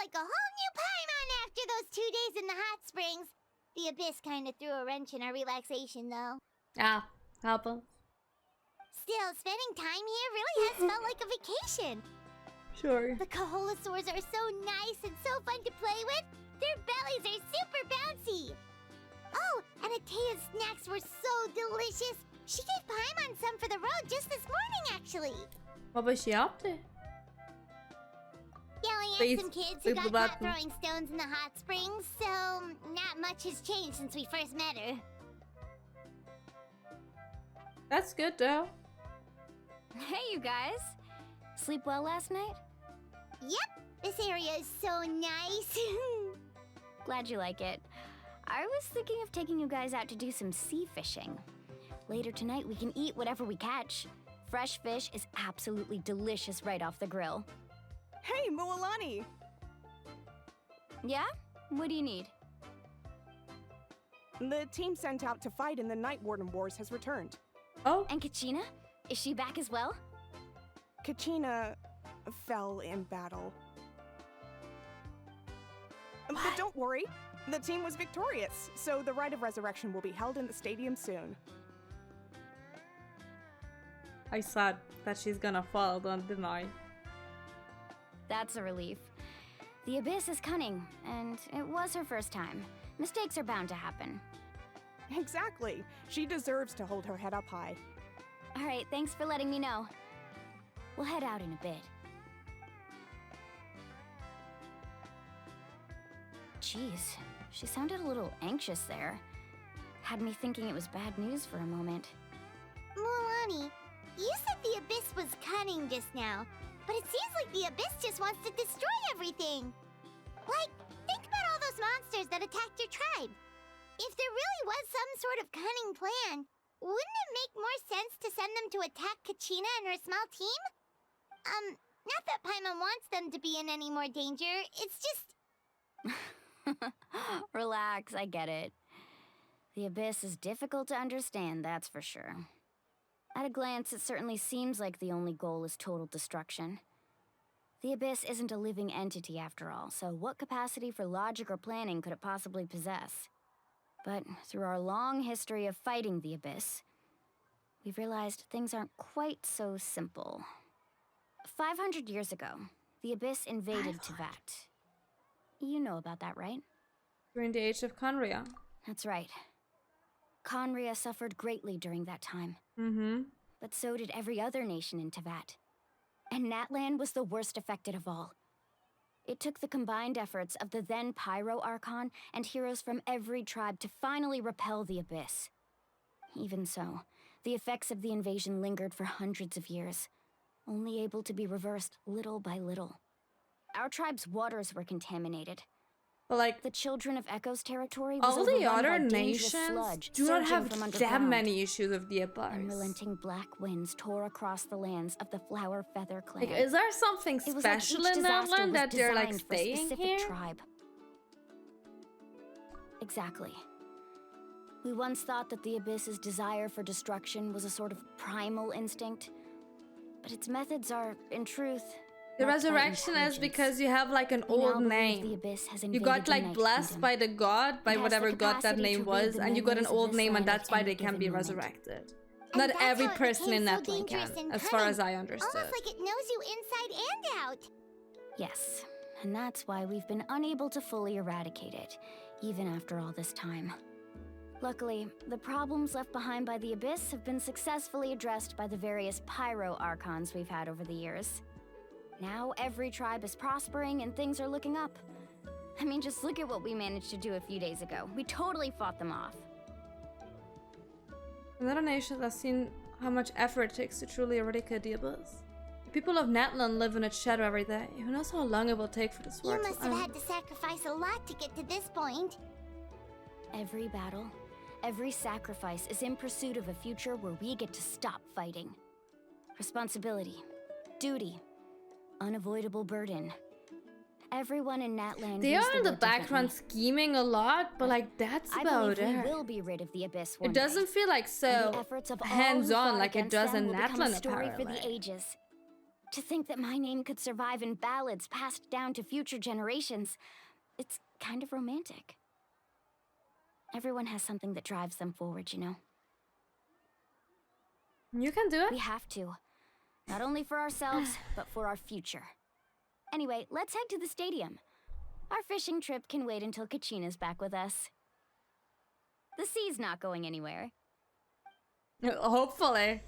like a whole new Paimon after those 2 days in the hot springs. The Abyss kind of threw a wrench in our relaxation, though. Ah, happens. Still, spending time here really has felt like a vacation. Sure. The Kaholosaurs are so nice and so fun to play with. Their bellies are super bouncy. Oh, and Atea's snacks were so delicious. She gave Paimon some for the road just this morning, actually. What was she up to? Yelling at some kids who got caught throwing stones in the hot springs, so not much has changed since we first met her. That's good, though. Hey, you guys. Sleep well last night? Yep, this area is so nice. Glad you like it. I was thinking of taking you guys out to do some sea fishing. Later tonight, we can eat whatever we catch. Fresh fish is absolutely delicious right off the grill. Hey, Moalani! Yeah? What do you need? The team sent out to fight in the Night Warden Wars has returned. Oh. And Kachina? Is she back as well? Kachina fell in battle. But don't worry, the team was victorious, so the rite of resurrection will be held in the stadium soon. I said that she's gonna fall, don't deny. That's a relief. The Abyss is cunning, and it was her first time. Mistakes are bound to happen. Exactly. She deserves to hold her head up high. All right, thanks for letting me know. We'll head out in a bit. Jeez, she sounded a little anxious there. Had me thinking it was bad news for a moment. Moalani, you said the Abyss was cunning just now, but it seems like the Abyss just wants to destroy everything. Like, think about all those monsters that attacked your tribe. If there really was some sort of cunning plan, wouldn't it make more sense to send them to attack Kachina and her small team? Not that Paimon wants them to be in any more danger, it's just... Relax, I get it. The Abyss is difficult to understand, that's for sure. At a glance, it certainly seems like the only goal is total destruction. The Abyss isn't a living entity after all, so what capacity for logic or planning could it possibly possess? But through our long history of fighting the Abyss, we've realized things aren't quite so simple. 500 years ago, the Abyss invaded Teyvat. You know about that, right? During the age of Conria. That's right. Conria suffered greatly during that time. But so did every other nation in Teyvat. And Natlan was the worst affected of all. It took the combined efforts of the then Pyro Archon and heroes from every tribe to finally repel the Abyss. Even so, the effects of the invasion lingered for hundreds of years, only able to be reversed little by little. Our tribe's waters were contaminated. But like, the children of Echo's territory was all the overrun other by dangerous nations sludge do not have surging from that underground. many issues with the Abyss. Unrelenting black winds tore across the lands of the Flower Feather clan. Like, is there something It was like special each in disaster Natlan was that they're like designed for a staying specific here? tribe. Exactly. We once thought that the Abyss's desire for destruction was a sort of primal instinct, but its methods are, in truth, The marked by resurrection is intelligence. because you have like an We now old believe name. the Abyss has You invaded got the like Night blessed Kingdom. by the god, by It has whatever the god that capacity name to read was, the and you got an memories of old this name, and land that's at why any they can given be moment. resurrected. And Not that's every how it person in became so Natlan can, dangerous and as far as cunning. I understood. Almost like it knows you inside and out. Yes, and that's why we've been unable to fully eradicate it, even after all this time. Luckily, the problems left behind by the Abyss have been successfully addressed by the various Pyro Archons we've had over the years. Now every tribe is prospering and things are looking up. I mean, just look at what we managed to do a few days ago. We totally fought them off. Another nation has seen how much effort it takes to truly eradicate the Abyss. The people of Natlan live in its shadow every day. Who knows how long it will take for this war You to must have end? had to sacrifice a lot to get to this point. Every battle, every sacrifice is in pursuit of a future where we get to stop fighting. Responsibility, duty, unavoidable burden. Everyone in Natlan They views are in the war background differently. scheming a lot, but like that's I about believe it. we will be rid of the Abyss one It doesn't day. feel like And so the efforts of all who hands-on fought like it against does them in will become a Natlan, story for the apparently. ages. To think that my name could survive in ballads passed down to future generations, it's kind of romantic. Everyone has something that drives them forward, you know? You can do We it. have to. Not only for ourselves, but for our future. Anyway, let's head to the stadium. Our fishing trip can wait until Kachina's back with us. The sea's not going anywhere. Hopefully.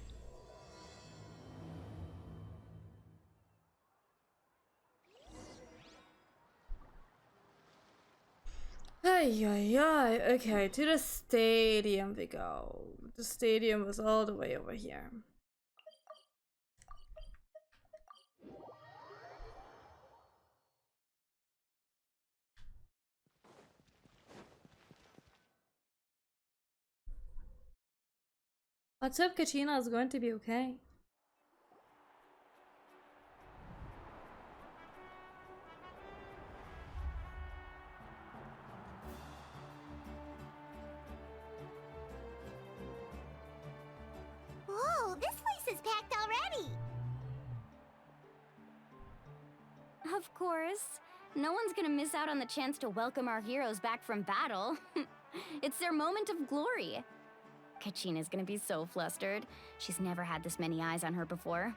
Ay, ay, ay. Okay, to the stadium we go. The stadium was all the way over here. Let's hope Kachina is going to be okay. Whoa, this place is packed already. Of course. No one's gonna miss out on the chance to welcome our heroes back from battle. It's their moment of glory. Kachina's gonna be so flustered. She's never had this many eyes on her before.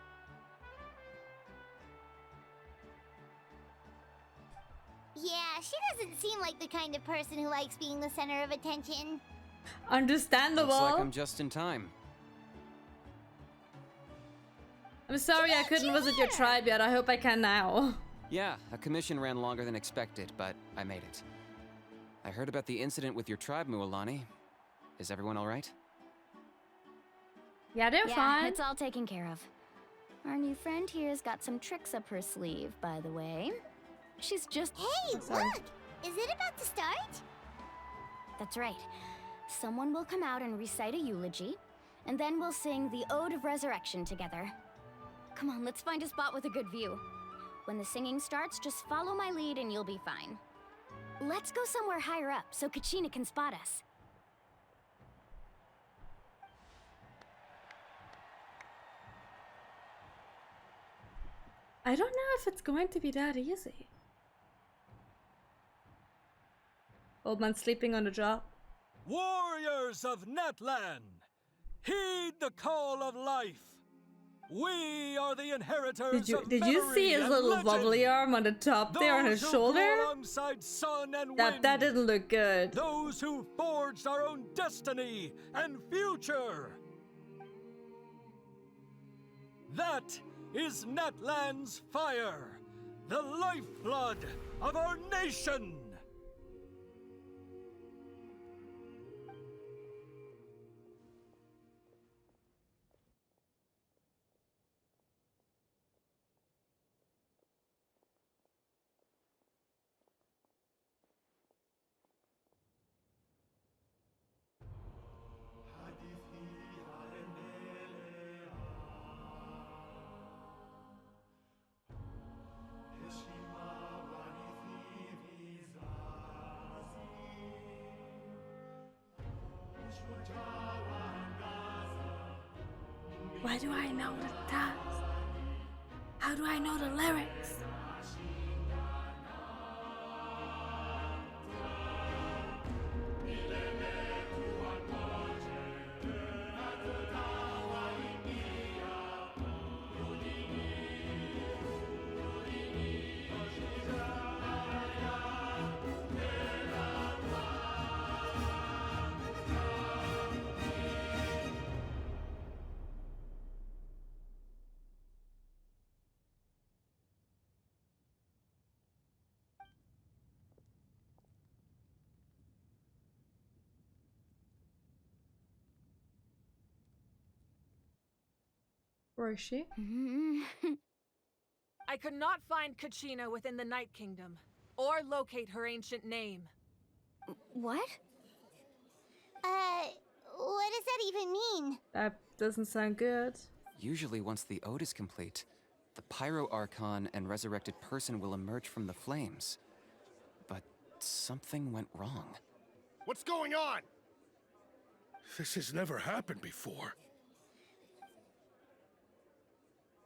Yeah, she doesn't seem like the kind of person who likes being the center of attention. Understandable. Looks like I'm just in time. I'm sorry I couldn't visit your tribe yet. I hope I can now. Yeah, a commission ran longer than expected, but I made it. I heard about the incident with your tribe, Mualani. Is everyone all right? Yeah, they're fine. It's all taken care of. Our new friend here's got some tricks up her sleeve, by the way. She's just... Hey, sorry. look! Is it about to start? That's right. Someone will come out and recite a eulogy, and then we'll sing the Ode of Resurrection together. Come on, let's find a spot with a good view. When the singing starts, just follow my lead and you'll be fine. Let's go somewhere higher up so Kachina can spot us. I don't know if it's going to be that easy. Old man sleeping on the job. Warriors of Netland, heed the call of life. We are the inheritors of Did you see memory his and little legend. wobbly arm on the top there on his Those who shoulder? grew alongside sun and wind. That didn't look good. Those who forged our own destiny and future. That is Netland's fire, the lifeblood of our nation. Why do I know the dance? How do I know the lyrics? Where is she? I could not find Kachina within the Night Kingdom, or locate her ancient name. What? What does that even mean? That doesn't sound good. Usually once the ode is complete, the Pyro Archon and resurrected person will emerge from the flames. But something went wrong. What's going on? This has never happened before.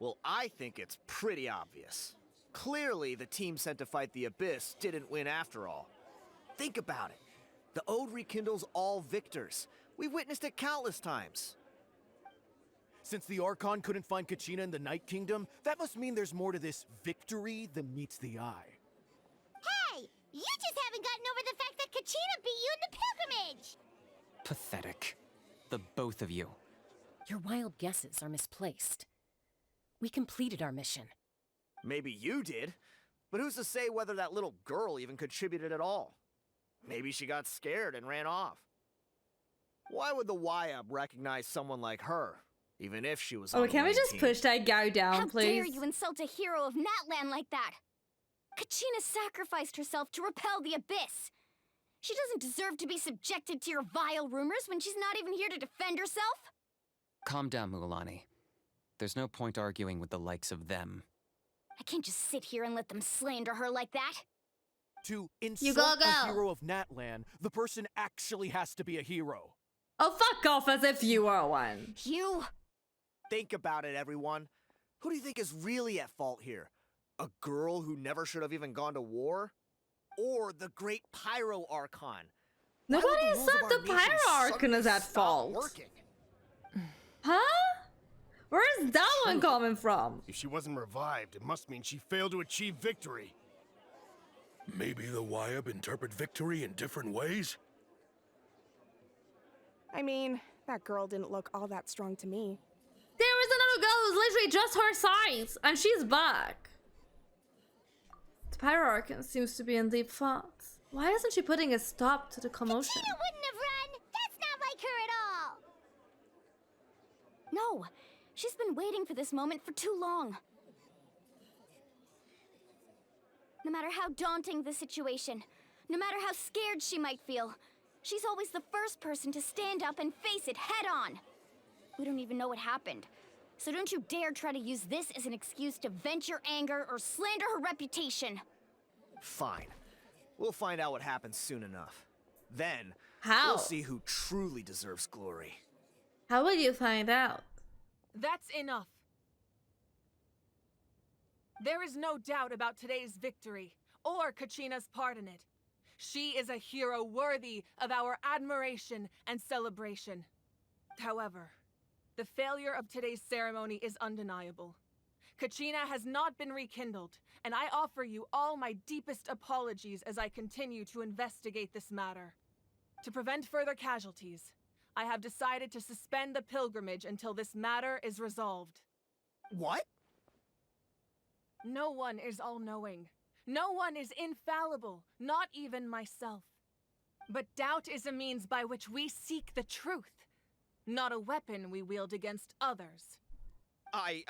Well, I think it's pretty obvious. Clearly, the team sent to fight the Abyss didn't win after all. Think about it. The Ode rekindles all victors. We've witnessed it countless times. Since the Archon couldn't find Kachina in the Night Kingdom, that must mean there's more to this victory than meets the eye. Hey! You just haven't gotten over the fact that Kachina beat you in the pilgrimage! Pathetic. The both of you. Your wild guesses are misplaced. We completed our mission. Maybe you did, but who's to say whether that little girl even contributed at all? Maybe she got scared and ran off. Why would the YAB recognize someone like her, even if she was on Oh, the can we winning just team? push that guy down, How please? dare you insult a hero of Natlan like that? Kachina sacrificed herself to repel the Abyss. She doesn't deserve to be subjected to your vile rumors when she's not even here to defend herself. Calm down, Mualani. There's no point arguing with the likes of them. I can't just sit here and let them slander her like that. To You insult go, a go. hero of Natlan, the person actually has to be a hero. Oh, fuck off as if you were one. You... Think about it, everyone. Who do you think is really at fault here? A girl who never should have even gone to war? Or the great Pyro Archon? Why would Nobody the rules of said our the nation Pyro Archon suddenly is at stop fault. working? Huh? Where's that one coming from? If she wasn't revived, it must mean she failed to achieve victory. Maybe the YAB interpret victory in different ways? I mean, that girl didn't look all that strong to me. There is another girl who's literally just her size, and she's back. The Pyro Archon seems to be in deep thoughts. Why isn't she putting a stop to the commotion? Kachina wouldn't have run! That's not like her at all! No, she's been waiting for this moment for too long. No matter how daunting the situation, no matter how scared she might feel, she's always the first person to stand up and face it head on. We don't even know what happened, so don't you dare try to use this as an excuse to vent your anger or slander her reputation. Fine. We'll find out what happens soon enough. Then, How? we'll see who truly deserves glory. How will you find out? That's enough. There is no doubt about today's victory, or Kachina's part in it. She is a hero worthy of our admiration and celebration. However, the failure of today's ceremony is undeniable. Kachina has not been rekindled, and I offer you all my deepest apologies as I continue to investigate this matter. To prevent further casualties, I have decided to suspend the pilgrimage until this matter is resolved. What? No one is all-knowing. No one is infallible, not even myself. But doubt is a means by which we seek the truth, not a weapon we wield against others. I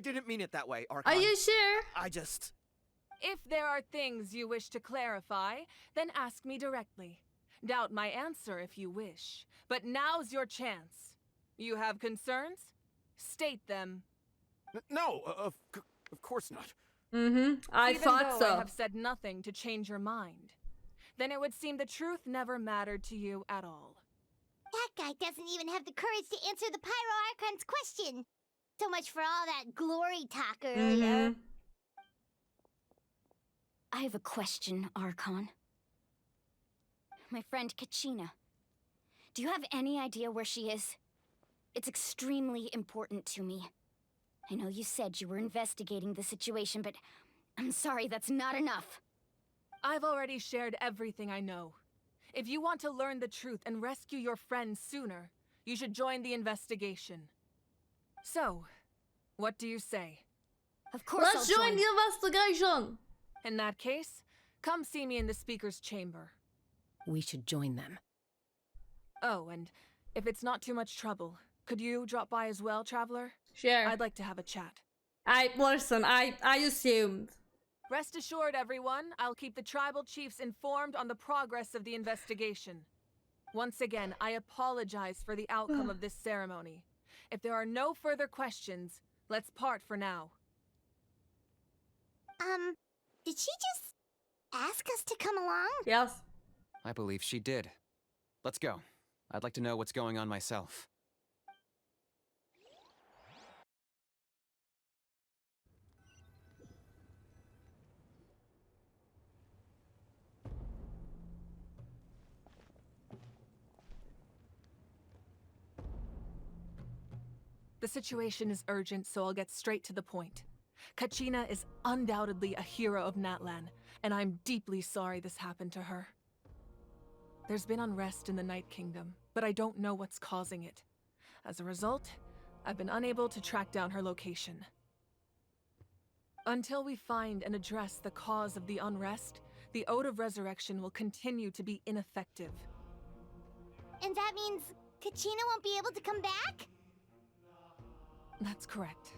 didn't mean it that way, Archon. Are you sure? I just... If there are things you wish to clarify, then ask me directly. Doubt my answer if you wish, but now's your chance. You have concerns? State them. No, of course not. I Even thought though so. I have said nothing to change your mind, then it would seem the truth never mattered to you at all. That guy doesn't even have the courage to answer the Pyro Archon's question. So much for all that glory talk earlier. I have a question, Archon. My friend Kachina. Do you have any idea where she is? It's extremely important to me. I know you said you were investigating the situation, but I'm sorry, that's not enough. I've already shared everything I know. If you want to learn the truth and rescue your friends sooner, you should join the investigation. So, what do you say? Of course Let's I'll join the investigation. In that case, come see me in the speaker's chamber. We should join them. Oh, and if it's not too much trouble, could you drop by as well, Traveler? Sure. I'd like to have a chat. I assumed. Rest assured, everyone, I'll keep the tribal chiefs informed on the progress of the investigation. Once again, I apologize for the outcome of this ceremony. If there are no further questions, let's part for now. Did she just ask us to come along? Yes. I believe she did. Let's go. I'd like to know what's going on myself. The situation is urgent, so I'll get straight to the point. Kachina is undoubtedly a hero of Natlan, and I'm deeply sorry this happened to her. There's been unrest in the Night Kingdom, but I don't know what's causing it. As a result, I've been unable to track down her location. Until we find and address the cause of the unrest, the Ode of Resurrection will continue to be ineffective. And that means Kachina won't be able to come back? That's correct.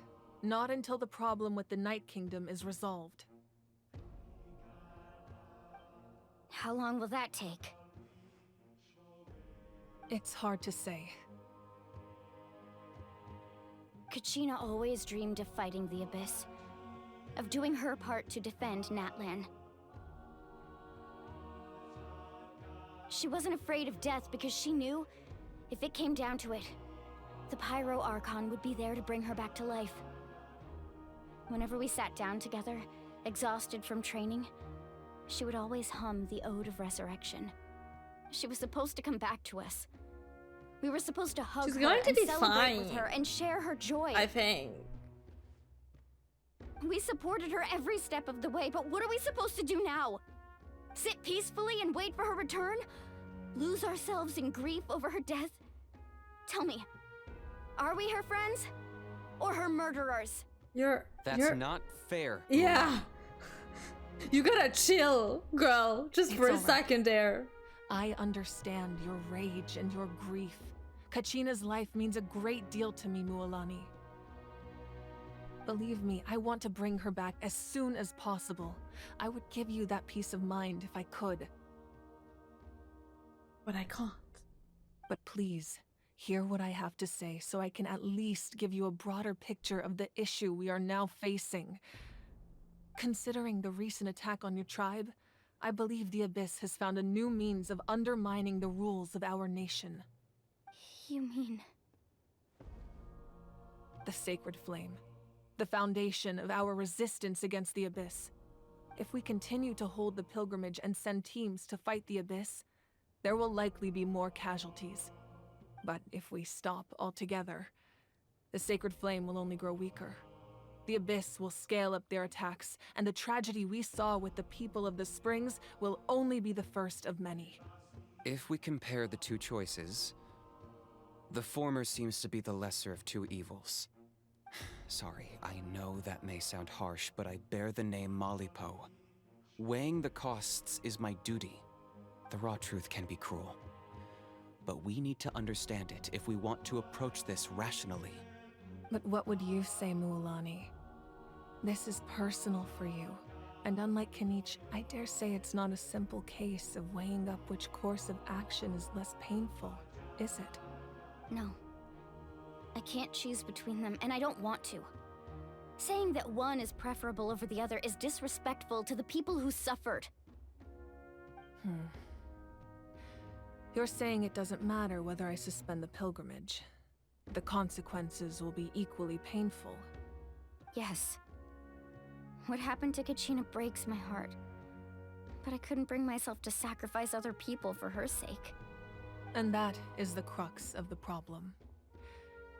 Not until the problem with the Night Kingdom is resolved. How long will that take? It's hard to say. Kachina always dreamed of fighting the Abyss, of doing her part to defend Natlan. She wasn't afraid of death because she knew, if it came down to it, the Pyro Archon would be there to bring her back to life. Whenever we sat down together, exhausted from training, she would always hum the Ode of Resurrection. She was supposed to come back to us. We were supposed to hug She's her going to and be celebrate with fine. her and share her joy. I think. We supported her every step of the way, but what are we supposed to do now? Sit peacefully and wait for her return? Lose ourselves in grief over her death? Tell me, are we her friends? Or her murderers? That's not fair. Yeah. You gotta chill, girl. Just for a second there. I understand your rage and your grief. Kachina's life means a great deal to me, Mualani. Believe me, I want to bring her back as soon as possible. I would give you that peace of mind if I could. But I can't. But please, hear what I have to say so I can at least give you a broader picture of the issue we are now facing. Considering the recent attack on your tribe, I believe the Abyss has found a new means of undermining the rules of our nation. You mean... The Sacred Flame. The foundation of our resistance against the Abyss. If we continue to hold the pilgrimage and send teams to fight the Abyss, there will likely be more casualties. But if we stop altogether, the Sacred Flame will only grow weaker. The Abyss will scale up their attacks, and the tragedy we saw with the people of the Springs will only be the first of many. If we compare the two choices, the former seems to be the lesser of two evils. Sorry, I know that may sound harsh, but I bear the name Malipo. Weighing the costs is my duty. The raw truth can be cruel. But we need to understand it if we want to approach this rationally. But what would you say, Mualani? This is personal for you, and unlike Caelynx, I dare say it's not a simple case of weighing up which course of action is less painful, is it? No. I can't choose between them, and I don't want to. Saying that one is preferable over the other is disrespectful to the people who suffered. You're saying it doesn't matter whether I suspend the pilgrimage. The consequences will be equally painful. Yes. What happened to Kachina breaks my heart. But I couldn't bring myself to sacrifice other people for her sake. And that is the crux of the problem.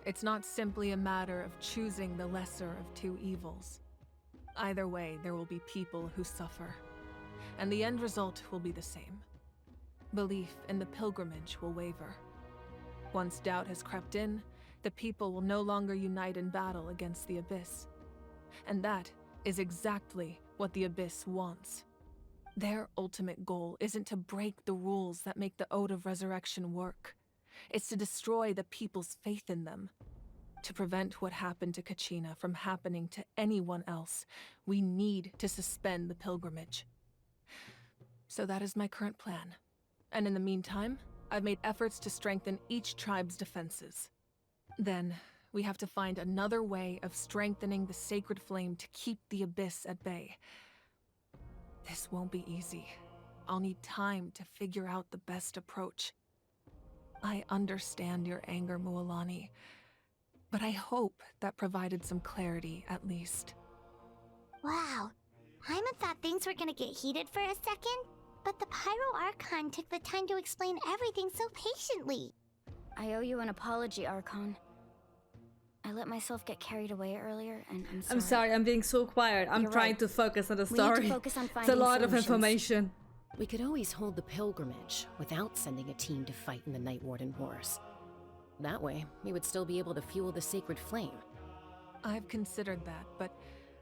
It's not simply a matter of choosing the lesser of two evils. Either way, there will be people who suffer. And the end result will be the same. Belief in the pilgrimage will waver. Once doubt has crept in, the people will no longer unite in battle against the Abyss. And that is exactly what the Abyss wants. Their ultimate goal isn't to break the rules that make the Ode of Resurrection work. It's to destroy the people's faith in them. To prevent what happened to Kachina from happening to anyone else, we need to suspend the pilgrimage. So that is my current plan. And in the meantime, I've made efforts to strengthen each tribe's defenses. Then, we have to find another way of strengthening the Sacred Flame to keep the Abyss at bay. This won't be easy. I'll need time to figure out the best approach. I understand your anger, Mualani, but I hope that provided some clarity, at least. Wow. Hyman thought things were gonna get heated for a second, but the Pyro Archon took the time to explain everything so patiently. I owe you an apology, Archon. I let myself get carried away earlier, and I'm sorry. I'm sorry, I'm being so quiet. I'm You're trying right. to focus on the We need to story. focus on It's a finding lot of solutions. information. We could always hold the pilgrimage without sending a team to fight in the Night Warden Wars. That way, we would still be able to fuel the sacred flame. I've considered that, but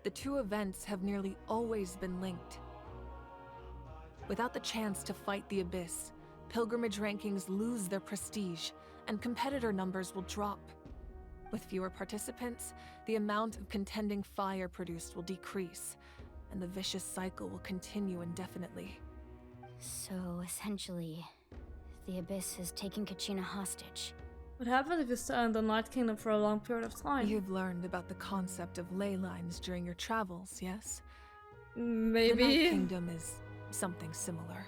the two events have nearly always been linked. Without the chance to fight the Abyss, pilgrimage rankings lose their prestige, and competitor numbers will drop. With fewer participants, the amount of contending fire produced will decrease, and the vicious cycle will continue indefinitely. So, essentially, the Abyss has taken Kachina hostage. What happens if you stay in the Night Kingdom for a long period of time? You've learned about the concept of ley lines during your travels, yes? Maybe. The Night Kingdom is something similar.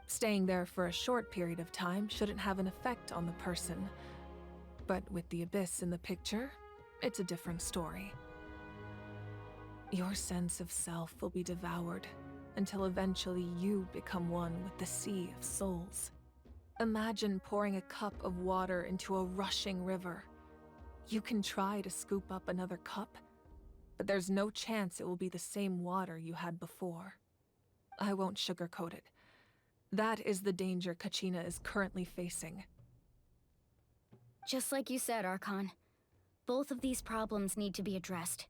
Staying there for a short period of time shouldn't have an effect on the person. But with the Abyss in the picture, it's a different story. Your sense of self will be devoured until eventually you become one with the sea of souls. Imagine pouring a cup of water into a rushing river. You can try to scoop up another cup, but there's no chance it will be the same water you had before. I won't sugarcoat it. That is the danger Kachina is currently facing. Just like you said, Archon. Both of these problems need to be addressed.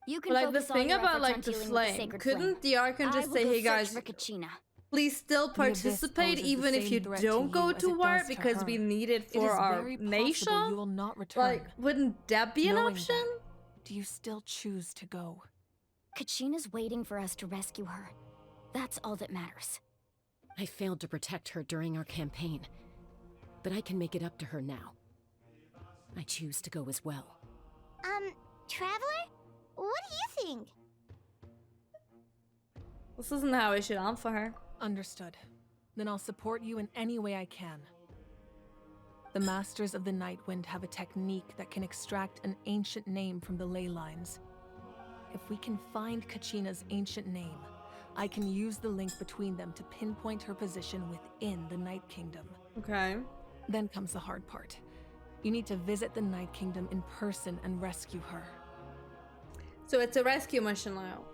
You can But like the focus all thing your about efforts like on the dealing with flame, sacred couldn't flame. the Archon I just will say, go hey search guys, for Kachina. please still Abyss participate poses even the if same you threat to don't go you as to it war does to because her. we need it It for is our very possible nation? you will not return. Like, wouldn't that be an Knowing option? that, do you still choose to go? Kachina's waiting for us to rescue her. That's all that matters. I failed to protect her during our campaign, but I can make it up to her now. I choose to go as well. Traveler? What do you think? This isn't how we should answer her. Understood. Then I'll support you in any way I can. The Masters of the Nightwind have a technique that can extract an ancient name from the ley lines. If we can find Kachina's ancient name, I can use the link between them to pinpoint her position within the Night Kingdom. Okay. Then comes the hard part. You need to visit the Night Kingdom in person and rescue her. So it's a rescue mission now.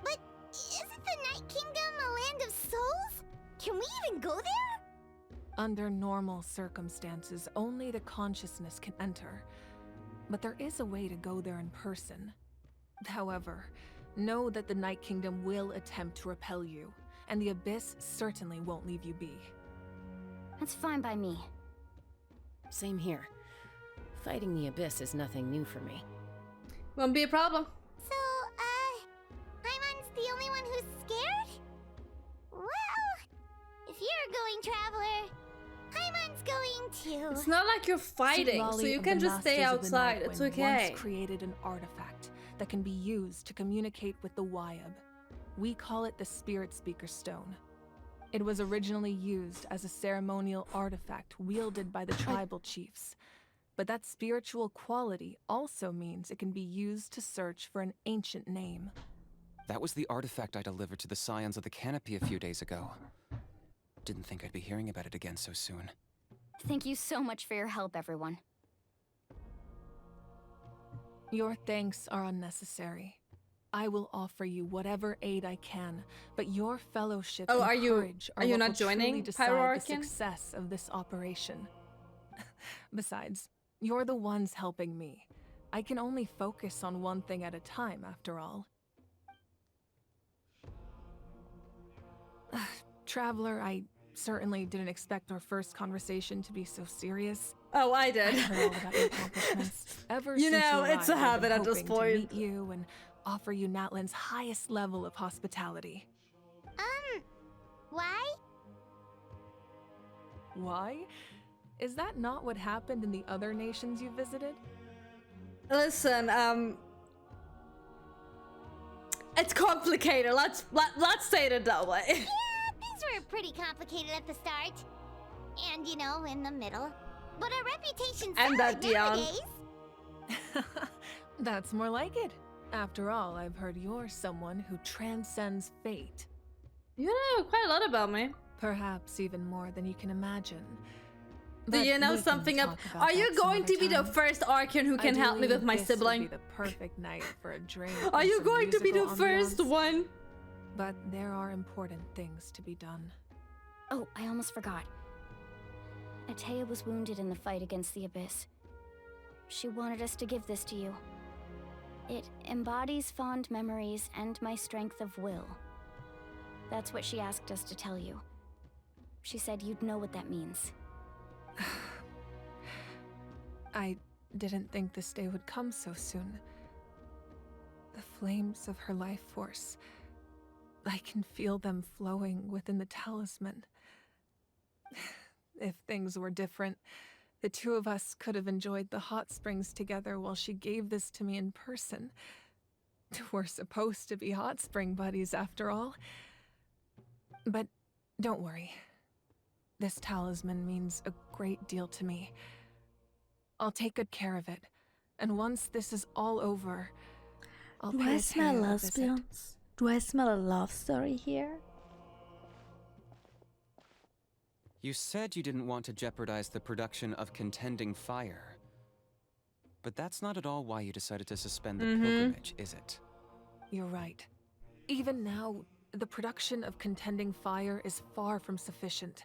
But isn't the Night Kingdom a land of souls? Can we even go there? Under normal circumstances, only the consciousness can enter. But there is a way to go there in person. However, know that the Night Kingdom will attempt to repel you, and the Abyss certainly won't leave you be. That's fine by me. Same here. Fighting the Abyss is nothing new for me. Won't be a problem. So, Paimon's the only one who's scared? Well, if you're going, Traveler, Paimon's going too. It's not like you're fighting, so Lolly you of can the just stay Masters of the outside. It's Nightwind okay. once created an artifact that can be used to communicate with the Wyab. We call it the Spirit Speaker Stone. It was originally used as a ceremonial artifact wielded by the tribal chiefs. But that spiritual quality also means it can be used to search for an ancient name. That was the artifact I delivered to the Scions of the Canopy a few days ago. Didn't think I'd be hearing about it again so soon. Thank you so much for your help, everyone. Your thanks are unnecessary. I will offer you whatever aid I can, but your fellowship and courage are you what not will joining truly decide the Pyroarchan? success of this operation. Besides, you're the ones helping me. I can only focus on one thing at a time, after all. Traveler, I certainly didn't expect our first conversation to be so serious. Oh, I did. I heard all about your accomplishments. Ever You since know, you it's a arrived, I've been habit at this hoping to point. meet you and offer you Natlan's highest level of hospitality. Why? Why? Is that not what happened in the other nations you visited? Listen, it's complicated. Let's say it that way. Yeah, things were pretty complicated at the start. And, you know, in the middle. But our reputation's And solid at the end. nowadays. That's more like it. After all, I've heard you're someone who transcends fate. You know quite a lot about me. Perhaps even more than you can imagine. Do you know something of? Are you going to be the first Archean who can help me with my sibling? Would be the perfect night for a drink. Are and you some going to be the musical first ambiance. one? But there are important things to be done. Oh, I almost forgot. Atea was wounded in the fight against the Abyss. She wanted us to give this to you. It embodies fond memories and my strength of will. That's what she asked us to tell you. She said you'd know what that means. I didn't think this day would come so soon. The flames of her life force. I can feel them flowing within the talisman. If things were different, the two of us could have enjoyed the hot springs together while she gave this to me in person. We're supposed to be hot spring buddies after all. But don't worry. This talisman means a great deal to me. I'll take good care of it. And once this is all over, I'll Do pay I Atea smell a visit. lesbians? Do I smell a love story here? You said you didn't want to jeopardize the production of Contending Fire. But that's not at all why you decided to suspend the pilgrimage, is it? You're right. Even now, the production of Contending Fire is far from sufficient.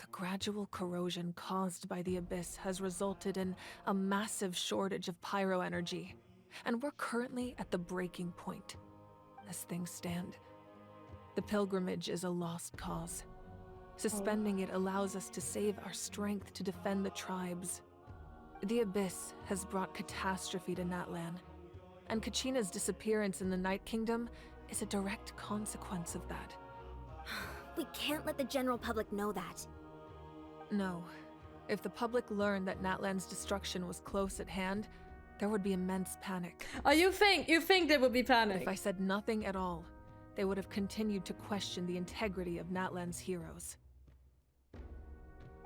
The gradual corrosion caused by the Abyss has resulted in a massive shortage of pyro energy, and we're currently at the breaking point. As things stand, the pilgrimage is a lost cause. Suspending it allows us to save our strength to defend the tribes. The Abyss has brought catastrophe to Natlan, and Kachina's disappearance in the Night Kingdom is a direct consequence of that. We can't let the general public know that. No. If the public learned that Natlan's destruction was close at hand, there would be immense panic. Oh, you think there would be panic? If I said nothing at all, they would have continued to question the integrity of Natlan's heroes.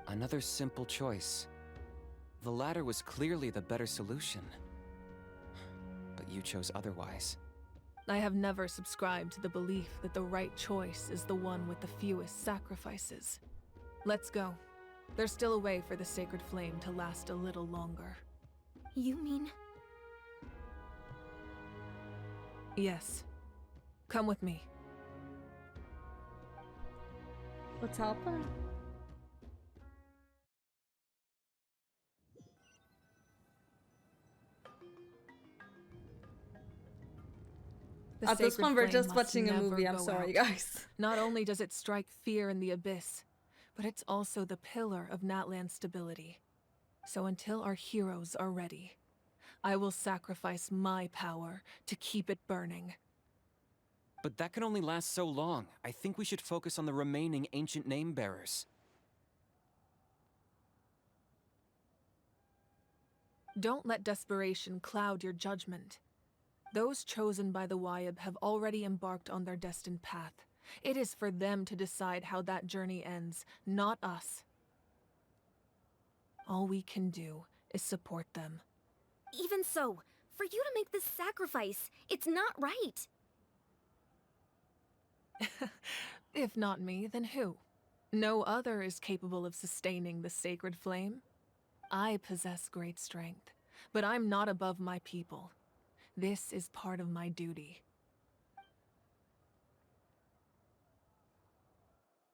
Another simple choice. The latter was clearly the better solution. But you chose otherwise. I have never subscribed to the belief that the right choice is the one with the fewest sacrifices. Let's go. There's still a way for the sacred flame to last a little longer. You mean? Yes. Come with me. What's happening? The At this sacred point, we're flame just must watching a never movie. I'm go sorry, out. guys. Not only does it strike fear in the Abyss, but it's also the pillar of Natlan's stability. So until our heroes are ready, I will sacrifice my power to keep it burning. But that can only last so long. I think we should focus on the remaining ancient name bearers. Don't let desperation cloud your judgment. Those chosen by the Wyab have already embarked on their destined path. It is for them to decide how that journey ends, not us. All we can do is support them. Even so, for you to make this sacrifice, it's not right. If not me, then who? No other is capable of sustaining the sacred flame. I possess great strength, but I'm not above my people. This is part of my duty.